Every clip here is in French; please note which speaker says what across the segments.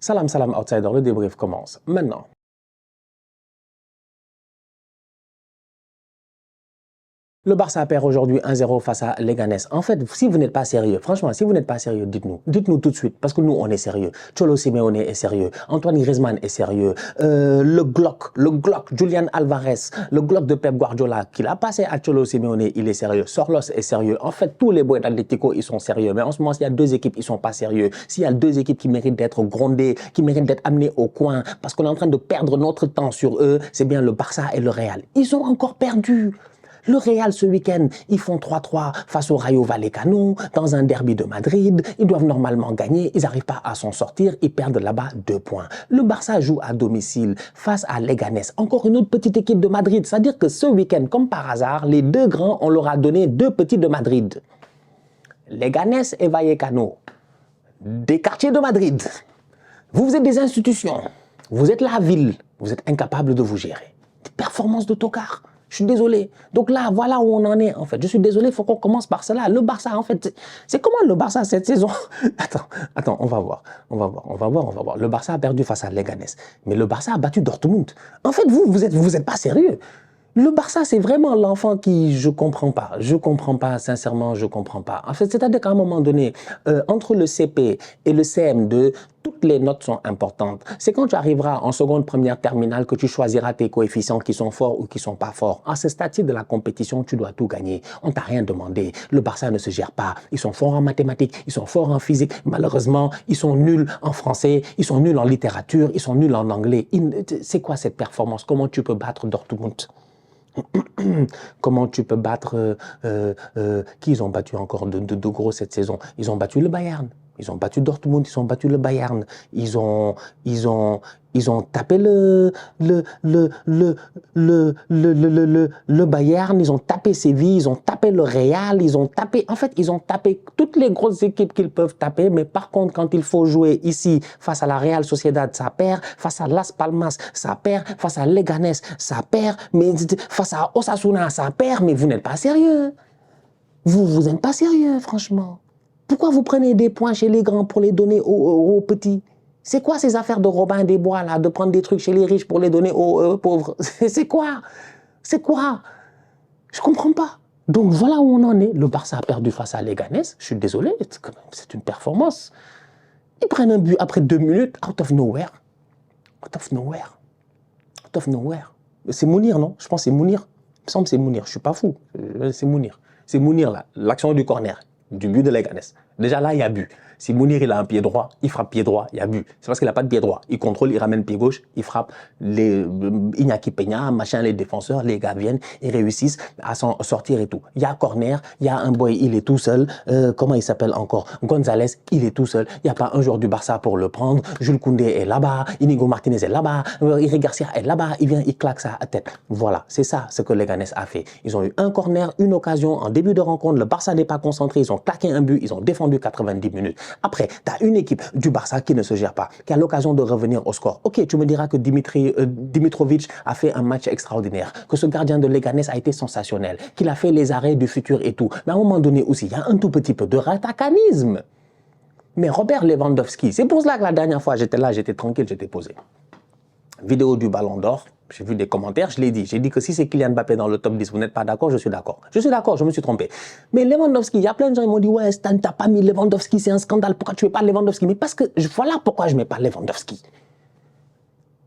Speaker 1: Salam, salam, outsider, le débrief commence maintenant. Le Barça perd aujourd'hui 1-0 face à Leganés. En fait, si vous n'êtes pas sérieux, franchement, si vous n'êtes pas sérieux, dites-nous. Dites-nous tout de suite, parce que nous, on est sérieux. Cholo Simeone est sérieux. Antoine Griezmann est sérieux. Le Glock, Julian Alvarez, le Glock de Pep Guardiola, qu'il a passé à Cholo Simeone, il est sérieux. Sorlos est sérieux. En fait, tous les boys d'Atlético, ils sont sérieux. Mais en ce moment, s'il y a deux équipes, ils sont pas sérieux. S'il y a deux équipes qui méritent d'être grondées, qui méritent d'être amenées au coin, parce qu'on est en train de perdre notre temps sur eux, c'est bien le Barça et le Real. Ils ont encore perdu. Le Real, ce week-end, ils font 3-3 face au Rayo Vallecano, dans un derby de Madrid. Ils doivent normalement gagner. Ils n'arrivent pas à s'en sortir. Ils perdent là-bas 2 points. Le Barça joue à domicile face à Leganés. Encore une autre petite équipe de Madrid. C'est-à-dire que ce week-end, comme par hasard, les deux grands, on leur a donné 2 petits de Madrid. Leganés et Vallecano. Des quartiers de Madrid. Vous êtes des institutions. Vous êtes la ville. Vous êtes incapables de vous gérer. Des performances de tocard. Je suis désolé. Donc là, voilà où on en est, en fait. Je suis désolé, il faut qu'on commence par cela. Le Barça, en fait, c'est comment le Barça cette saison? Attends, on va voir. Le Barça a perdu face à Leganés. Mais le Barça a battu Dortmund. En fait, vous êtes pas sérieux. Le Barça, c'est vraiment l'enfant qui, je comprends pas, sincèrement, je comprends pas. En fait, c'est-à-dire qu'à un moment donné, entre le CP et le CM2, toutes les notes sont importantes. C'est quand tu arriveras en seconde, première, terminale que tu choisiras tes coefficients qui sont forts ou qui sont pas forts. À ce stade de la compétition, tu dois tout gagner. On t'a rien demandé. Le Barça ne se gère pas. Ils sont forts en mathématiques, ils sont forts en physique. Malheureusement, ils sont nuls en français, ils sont nuls en littérature, ils sont nuls en anglais. C'est quoi cette performance? Comment tu peux battre Dortmund? Comment tu peux battre qui ils ont battu encore de gros cette saison? Ils ont battu le Bayern, ils ont battu Dortmund, ils ont battu le Bayern, ils ont tapé le Bayern, ils ont tapé Séville, ils ont tapé le Real, ils ont tapé toutes les grosses équipes qu'ils peuvent taper, mais par contre, quand il faut jouer ici, face à la Real Sociedad, ça perd, face à Las Palmas, ça perd, face à Leganés, ça perd, mais face à Osasuna, ça perd, mais vous n'êtes pas sérieux. Vous n'êtes pas sérieux, franchement. Pourquoi vous prenez des points chez les grands pour les donner aux petits? C'est quoi ces affaires de Robin des Bois, là, de prendre des trucs chez les riches pour les donner aux pauvres? C'est quoi? C'est quoi? Je comprends pas. Donc voilà où on en est. Le Barça a perdu face à Leganés. Je suis désolé, c'est une performance. Ils prennent un but après 2 minutes, out of nowhere. Out of nowhere. Out of nowhere. C'est Mounir, non? Je pense que c'est Mounir. Il me semble que c'est Mounir. Je suis pas fou. C'est Mounir. C'est Mounir, là. L'action du corner, du but de Leganés. Déjà là, il y a but. Si Mounir, il a un pied droit, il frappe pied droit, il y a but. C'est parce qu'il n'a pas de pied droit. Il contrôle, il ramène pied gauche, il frappe. Iñaki Peña, machin, les défenseurs, les gars viennent, ils réussissent à s'en sortir et tout. Il y a corner, il y a un boy, il est tout seul. Comment il s'appelle encore? Gonzalez, il est tout seul. Il n'y a pas un joueur du Barça pour le prendre. Jules Koundé est là-bas, Inigo Martinez est là-bas, Eric Garcia est là-bas. Il vient, il claque sa tête. Voilà, c'est ça ce que Leganés a fait. Ils ont eu un corner, une occasion en début de rencontre. Le Barça n'est pas concentré. Ils ont claqué un but, ils ont défendu 90 minutes. Après, tu as une équipe du Barça qui ne se gère pas, qui a l'occasion de revenir au score. Ok, tu me diras que Dimitrovic a fait un match extraordinaire, que ce gardien de Leganés a été sensationnel, qu'il a fait les arrêts du futur et tout. Mais à un moment donné aussi, il y a un tout petit peu de ratacanisme. Mais Robert Lewandowski, c'est pour cela que la dernière fois, j'étais là, j'étais tranquille, j'étais posé. Vidéo du Ballon d'Or. J'ai vu des commentaires, je l'ai dit. J'ai dit que si c'est Kylian Mbappé dans le top 10, vous n'êtes pas d'accord, je suis d'accord. Je suis d'accord, je me suis trompé. Mais Lewandowski, il y a plein de gens qui m'ont dit « Ouais, Stan, t'as pas mis Lewandowski, c'est un scandale. Pourquoi tu ne mets pas Lewandowski ?» Mais parce que, voilà pourquoi je ne mets pas Lewandowski.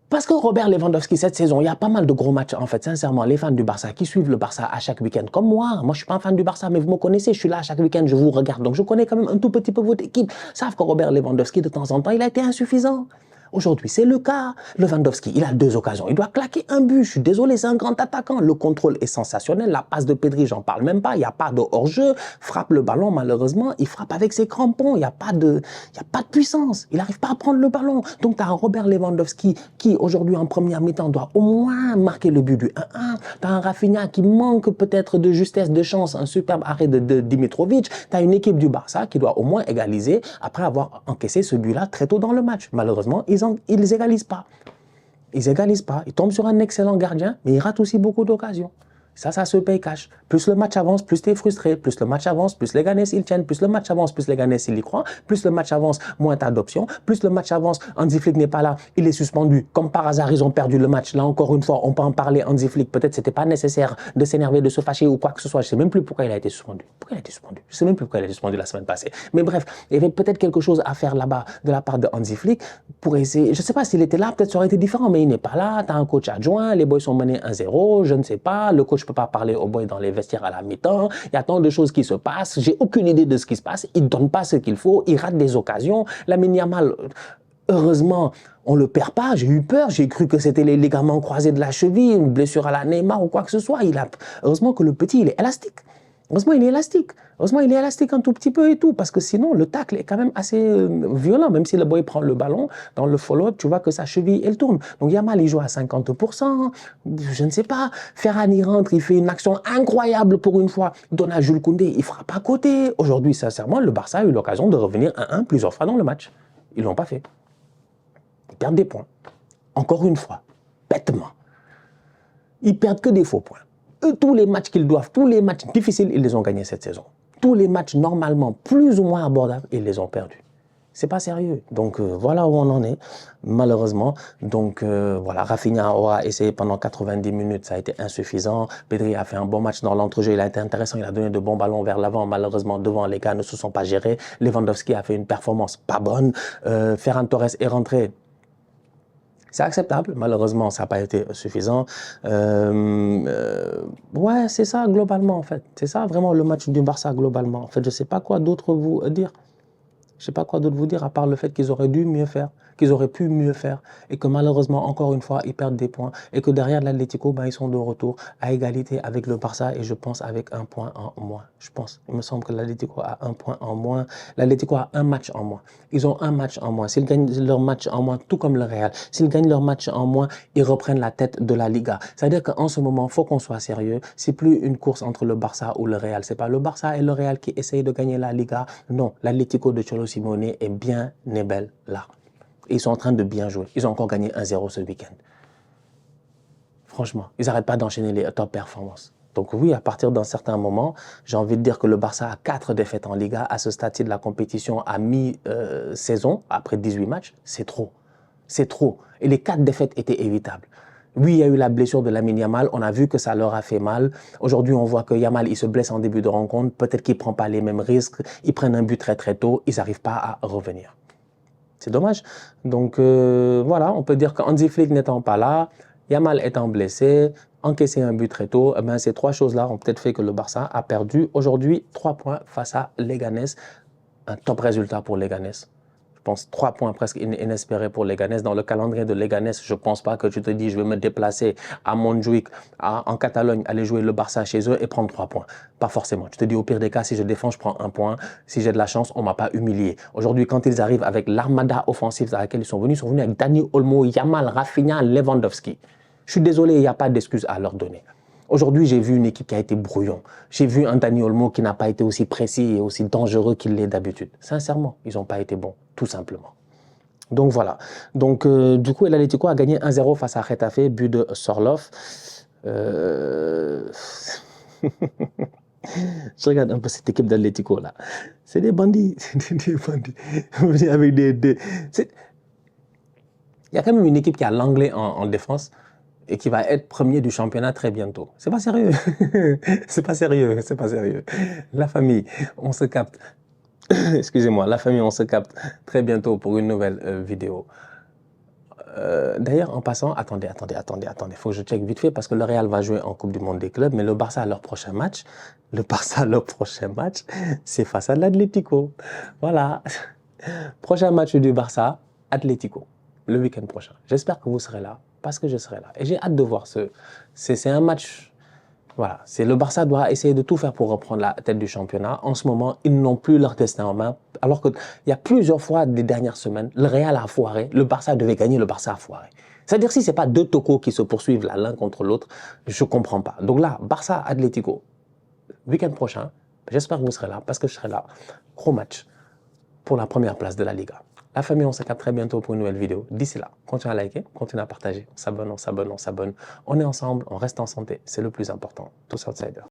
Speaker 1: Parce que Robert Lewandowski, cette saison, il y a pas mal de gros matchs, en fait, sincèrement. Les fans du Barça qui suivent le Barça à chaque week-end, comme moi. Moi, je suis pas un fan du Barça, mais vous me connaissez, je suis là à chaque week-end, je vous regarde. Donc, je connais quand même un tout petit peu votre équipe. Savent que Robert Lewandowski, de temps en temps, il a été insuffisant. Aujourd'hui, c'est le cas. Lewandowski, il a 2 occasions. Il doit claquer un but. Je suis désolé, c'est un grand attaquant. Le contrôle est sensationnel. La passe de Pedri, j'en parle même pas. Il n'y a pas de hors-jeu. Frappe le ballon, malheureusement. Il frappe avec ses crampons. Il n'y a pas de puissance. Il n'arrive pas à prendre le ballon. Donc, tu as un Robert Lewandowski qui, aujourd'hui, en première mi-temps, doit au moins marquer le but du 1-1. Tu as un Rafinha qui manque peut-être de justesse, de chance. Un superbe arrêt de Dimitrovic. Tu as une équipe du Barça qui doit au moins égaliser après avoir encaissé ce but-là très tôt dans le match. Malheureusement, ils égalisent pas. Ils égalisent pas. Ils tombent sur un excellent gardien, mais ils ratent aussi beaucoup d'occasions. Ça se paye cash. Plus le match avance, plus tu es frustré. Plus le match avance, plus les Ghanais ils tiennent. Plus le match avance, plus les Ghanais ils y croient. Plus le match avance, moins tu as d'options. Plus le match avance, Hansi Flick n'est pas là, il est suspendu. Comme par hasard, ils ont perdu le match. Là encore une fois, on peut en parler. Hansi Flick, peut-être c'était pas nécessaire de s'énerver, de se fâcher ou quoi que ce soit. Je sais même plus pourquoi il a été suspendu. Pourquoi il a été suspendu? Je sais même plus pourquoi il a été suspendu la semaine passée. Mais bref, il y avait peut-être quelque chose à faire là-bas de la part de Hansi Flick pour essayer. Je sais pas s'il était là, peut-être ça aurait été différent, mais il n'est pas là. Tu as un coach adjoint, les boys sont menés 1-0, je ne sais pas. Le coach peut pas parler aux boys dans les vestiaires à la mi-temps. Il y a tant de choses qui se passent. J'ai aucune idée de ce qui se passe. Il ne donne pas ce qu'il faut. Il rate des occasions. Lamine Yamal, heureusement, on ne le perd pas. J'ai eu peur. J'ai cru que c'était les ligaments croisés de la cheville, une blessure à la Neymar ou quoi que ce soit. Heureusement que le petit, il est élastique. Heureusement, il est élastique. Heureusement, il est élastique un tout petit peu et tout, parce que sinon, le tacle est quand même assez violent. Même si le boy prend le ballon, dans le follow-up, tu vois que sa cheville, elle tourne. Donc, Yamal, il joue à 50%. Je ne sais pas. Ferran, il rentre, il fait une action incroyable pour une fois. Donne à Jules Koundé, il frappe à côté. Aujourd'hui, sincèrement, le Barça a eu l'occasion de revenir à 1 plusieurs fois dans le match. Ils ne l'ont pas fait. Ils perdent des points. Encore une fois, bêtement. Ils perdent que des faux points. Tous les matchs qu'ils doivent, tous les matchs difficiles, ils les ont gagnés cette saison. Tous les matchs normalement plus ou moins abordables, ils les ont perdus. C'est pas sérieux. Donc voilà où on en est, malheureusement. Donc voilà, Rafinha aura essayé pendant 90 minutes, ça a été insuffisant. Pedri a fait un bon match dans l'entrejeu, il a été intéressant, il a donné de bons ballons vers l'avant. Malheureusement, devant, les gars ne se sont pas gérés. Lewandowski a fait une performance pas bonne. Ferran Torres est rentré. C'est acceptable, malheureusement, ça n'a pas été suffisant. Ouais, c'est ça, globalement, en fait. C'est ça, vraiment, le match du Barça, globalement. En fait, je ne sais pas quoi d'autre vous dire. Je ne sais pas quoi d'autre vous dire, à part le fait qu'ils auraient dû mieux faire, qu'ils auraient pu mieux faire, et que malheureusement, encore une fois, ils perdent des points, et que derrière l'Atlético, ben, ils sont de retour à égalité avec le Barça, et je pense avec 1 point en moins. Je pense, il me semble que l'Atlético a 1 point en moins. L'Atlético a 1 match en moins. Ils ont 1 match en moins. S'ils gagnent leur match en moins, tout comme le Real, s'ils gagnent leur match en moins, ils reprennent la tête de la Liga. C'est-à-dire qu'en ce moment, il faut qu'on soit sérieux. C'est plus une course entre le Barça ou le Real. C'est pas le Barça et le Real qui essayent de gagner la Liga. Non, l'Atlético de Cholo Simeone est bien et belle là. Et ils sont en train de bien jouer. Ils ont encore gagné 1-0 ce week-end. Franchement, ils n'arrêtent pas d'enchaîner les top performances. Donc oui, à partir d'un certain moment, j'ai envie de dire que le Barça a 4 défaites en Liga à ce stade de la compétition à mi-saison, après 18 matchs. C'est trop. C'est trop. Et les 4 défaites étaient évitables. Oui, il y a eu la blessure de Lamine Yamal. On a vu que ça leur a fait mal. Aujourd'hui, on voit que Yamal, il se blesse en début de rencontre. Peut-être qu'il ne prend pas les mêmes risques. Ils prennent un but très très tôt. Ils n'arrivent pas à revenir. C'est dommage. Donc voilà, on peut dire qu'Hansi Flick n'étant pas là, Yamal étant blessé, encaisser un but très tôt, eh bien, ces 3 choses-là ont peut-être fait que le Barça a perdu aujourd'hui 3 points face à Leganés. Un top résultat pour Leganés. Je pense 3 points presque inespérés pour Leganés. Dans le calendrier de Leganés, je ne pense pas que tu te dis je vais me déplacer à Montjuïc, en Catalogne, aller jouer le Barça chez eux et prendre 3 points. Pas forcément. Tu te dis au pire des cas, si je défends, je prends 1 point. Si j'ai de la chance, on ne m'a pas humilié. Aujourd'hui, quand ils arrivent avec l'armada offensive à laquelle ils sont venus avec Dani Olmo, Yamal, Rafinha, Lewandowski. Je suis désolé, il n'y a pas d'excuse à leur donner. Aujourd'hui, j'ai vu une équipe qui a été brouillon. J'ai vu un Dani Olmo qui n'a pas été aussi précis et aussi dangereux qu'il l'est d'habitude. Sincèrement, ils n'ont pas été bons, tout simplement. Donc voilà. Donc du coup, l'Atlético a gagné 1-0 face à Getafe, but de Sorloth. Je regarde un peu cette équipe d'Atlético là. C'est des bandits. C'est des bandits. Avec il y a quand même une équipe qui a l'anglais en défense et qui va être premier du championnat très bientôt. C'est pas sérieux. C'est pas sérieux. C'est pas sérieux. La famille, on se capte. Excusez-moi, la famille, on se capte très bientôt pour une nouvelle vidéo. D'ailleurs, en passant, attendez, il faut que je check vite fait parce que le Real va jouer en Coupe du Monde des clubs, mais le Barça, leur prochain match, c'est face à l'Atlético. Voilà. Prochain match du Barça, Atlético, le week-end prochain. J'espère que vous serez là, parce que je serai là. Et j'ai hâte de voir c'est un match. Voilà, le Barça doit essayer de tout faire pour reprendre la tête du championnat. En ce moment, ils n'ont plus leur destin en main. Alors qu'il y a plusieurs fois des dernières semaines, le Real a foiré, le Barça devait gagner, le Barça a foiré. C'est-à-dire si ce n'est pas 2 tocos qui se poursuivent l'un contre l'autre, je ne comprends pas. Donc là, Barça, Atlético, week-end prochain, j'espère que vous serez là, parce que je serai là. Gros match pour la première place de la Liga. La famille, on se capte très bientôt pour une nouvelle vidéo. D'ici là, continuez à liker, continuez à partager. On s'abonne, on s'abonne, on s'abonne. On est ensemble, on reste en santé. C'est le plus important. Tous outsiders.